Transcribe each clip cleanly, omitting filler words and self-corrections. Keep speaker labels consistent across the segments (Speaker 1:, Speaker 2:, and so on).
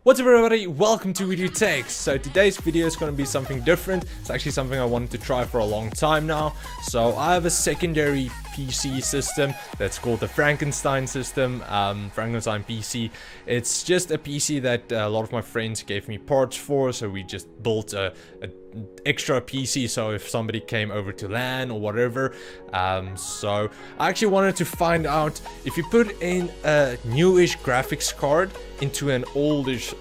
Speaker 1: What's up everybody, welcome to Tech. So today's video is going to be something different. It's actually something I wanted to try for a long time now. So I have a secondary PC system that's called the Frankenstein system, Frankenstein PC. It's just a PC that a lot of my friends gave me parts for, so we just built a extra PC so if somebody came over to LAN or whatever. So I actually wanted to find out if you put in a newish graphics card into an oldish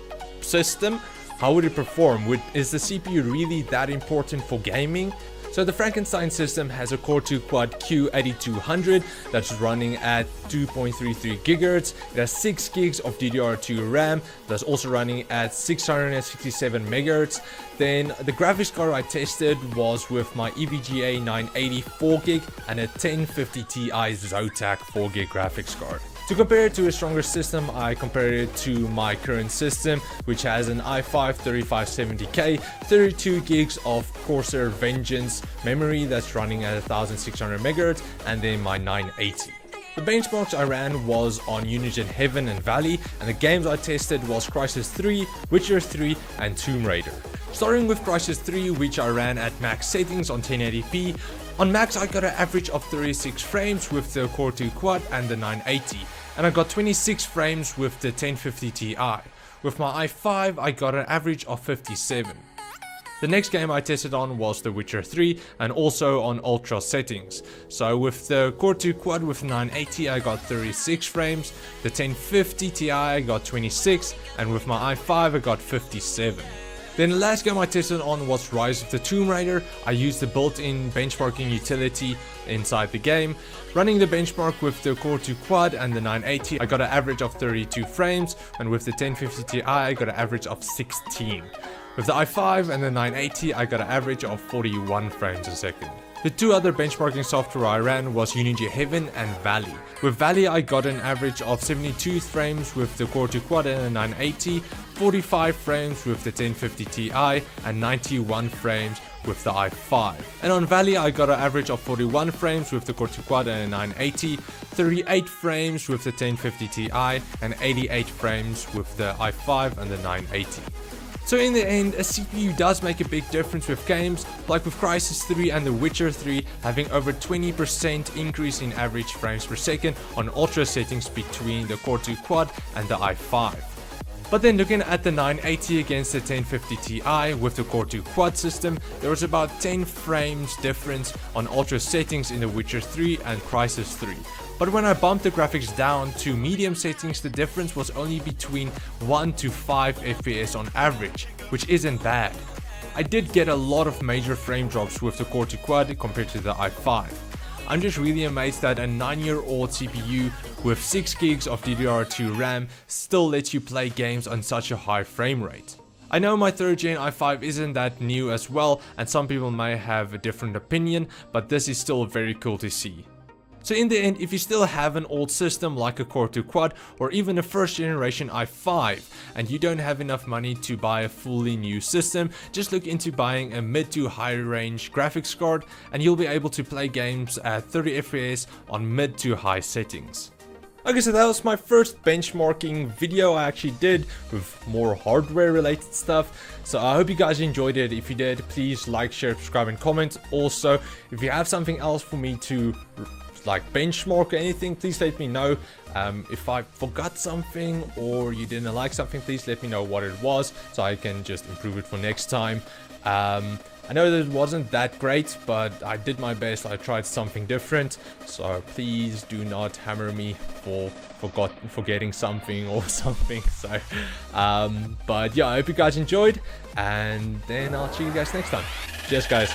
Speaker 1: system, how would it perform? Is the CPU really that important for gaming? So the Frankenstein system has a Core2Quad Q8200 that's running at 2.33 GHz. It has 6 gigs of DDR2 RAM that's also running at 667 MHz. Then the graphics card I tested was with my EVGA 980 4GB and a 1050 Ti Zotac 4GB graphics card. To compare it to a stronger system, I compared it to my current system, which has an i5 3570K, 32 gigs of Corsair Vengence memory that's running at 1600 MHz, and then my 980. The benchmarks I ran was on Unigine Heaven and Valley, and the games I tested was Crysis 3, Witcher 3, and Tomb Raider. Starting with Crysis 3, which I ran at max settings on 1080p. On max I got an average of 36 frames with the Core2Quad and the 980, and I got 26 frames with the 1050 Ti. With my i5 I got an average of 57. The next game I tested on was The Witcher 3 and also on ultra settings. So with the Core2Quad with 980 I got 36 frames, the 1050 Ti I got 26, and with my i5 I got 57. Then the last game I tested on was Rise of the Tomb Raider. I used the built-in benchmarking utility inside the game. Running the benchmark with the Core2Quad and the 980 I got an average of 32 frames, and with the 1050 Ti I got an average of 16. With the i5 and the 980 I got an average of 41 frames a second. The two other benchmarking software I ran was Unigine Heaven and Valley. With Valley I got an average of 72 frames with the Core2Quad and the 980, 45 frames with the 1050 Ti, and 91 frames with the i5. And on Valley I got an average of 41 frames with the Core2Quad and the 980, 38 frames with the 1050 Ti, and 88 frames with the i5 and the 980. So in the end, a CPU does make a big difference with games, like with Crysis 3 and The Witcher 3 having over 20% increase in average frames per second on ultra settings between the Core2Quad and the i5. But then looking at the 980 against the 1050 Ti with the Core2Quad system, there was about 10 frames difference on ultra settings in The Witcher 3 and Crysis 3. But when I bumped the graphics down to medium settings, the difference was only between 1 to 5 FPS on average, which isn't bad. I did get a lot of major frame drops with the Core2Quad compared to the i5. I'm just really amazed that a 9-year-old CPU with 6 gigs of DDR2 RAM still lets you play games on such a high frame rate. I know my 3rd gen i5 isn't that new as well, and some people may have a different opinion, but this is still very cool to see. So in the end, if you still have an old system like a Core2Quad or even a 1st generation i5 and you don't have enough money to buy a fully new system, just look into buying a mid to high range graphics card and you'll be able to play games at 30 FPS on mid to high settings. Okay, so that was my first benchmarking video I actually did with more hardware related stuff. So I hope you guys enjoyed it. If you did, please like, share, subscribe and comment. Also, if you have something else for me to like benchmark or anything, please let me know. If I forgot something or you didn't like something, please let me know what it was so I can just improve it for next time. I know that it wasn't that great, but I did my best. I tried something different, so please do not hammer me for forgetting something or something. So but yeah, I hope you guys enjoyed, and then I'll see you guys next time. Cheers guys.